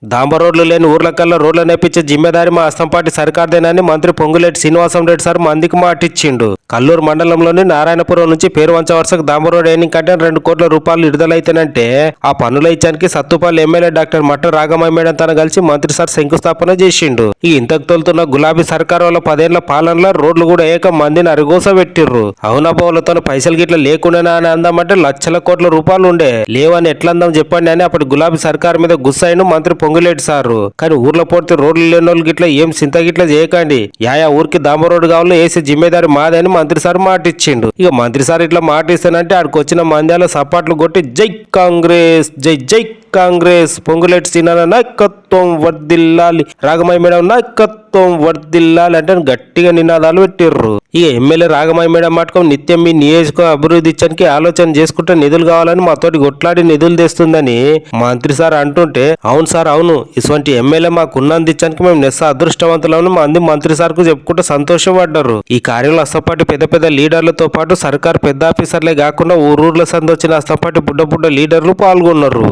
డాంబర్ రోడ్లు లేని ఊర్లకల్లా రోడ్లు నేపించే జిమ్మెదారి మా అస్తంపాటి సర్కార్దేనని మంత్రి పొంగులేటి శ్రీనివాసం రెడ్డి సార్ మందికి మాటిచ్చిండు. కల్లూరు మండలంలోని నారాయణపురం నుంచి పేరువంచ వరుసకు డాంబర్ రోడ్ ఎయినింగ్ కంటే 2 కోట్ల రూపాయలు విడుదలైతేనంటే ఆ పనుల ఇచ్చానికి సత్తుపల్లి ఎమ్మెల్యే డాక్టర్ మట్ట రాఘమయ్య మేడం తన కలిసి మంత్రి సార్ శంకుస్థాపన చేసిండు. ఈ ఇంతకు తోలుతున్న గులాబీ సర్కార్ వాళ్ళ 10 ఏళ్ల పాలనలో రోడ్లు కూడా ఏక మందిని అరిగోస పెట్టిర్రు. అవునబావులతో పైసలు గిట్ల లేకుండా అని అందామంటే లక్షల కోట్ల రూపాయలు ఉండే లేవని ఎట్లా అందాం చెప్పండి అని అప్పటి గులాబీ సర్కార్ మీద గుస్సైను మంత్రి పొంగులేటి సారు. కానీ ఊర్లో పోతే రోడ్లు లేని వాళ్ళు గిట్లా ఏం సింత గిట్లా చేయకండి, యాయా ఊరికి డాంబర్ రోడ్డు కావాలో వేసే జిమ్మేదారి మాదని మంత్రి సార్ మాట ఇచ్చిండు. ఇక మంత్రి సార్ ఇట్లా మాట ఇస్తానంటే ఆడికి వచ్చిన మంద్యాల సపాట్లు కొట్టి జై కాంగ్రెస్, జై జై కాంగ్రెస్, పొంగులేటి శ్రీనారాయణ నాయకత్వం వర్దిల్లాలి, రాఘమయ్య మేడం నాయకత్వం వర్దిల్లాలి అంటే గట్టిగా నినాదాలు పెట్టిర్రు. ఇక ఎమ్మెల్యే రాఘమయ్య మేడం మాటకం నిత్యం మీ నియోజకవర్గ అభివృద్ధి ఇచ్చానికి ఆలోచన చేసుకుంటే నిధులు కావాలని మాతోటి కొట్లాడి నిధులు తెస్తుందని మంత్రి సార్ అంటుంటే, అవును సార్ అవును, ఇటువంటి ఎమ్మెల్యే మాకు ఉన్నందించడానికి మేము నెస్స అదృష్టవంతులని మంది మంత్రి సార్ కు చెప్పుకుంటూ సంతోషపడ్డారు. ఈ కార్యంలో అస్తపాటి పెద్ద పెద్ద లీడర్లతో పాటు సర్కార్ పెద్ద ఆఫీసర్లే కాకుండా ఊరూర్ల సందొచ్చిన అస్తపాటి బుడ్డ బుడ్డ లీడర్లు పాల్గొన్నారు.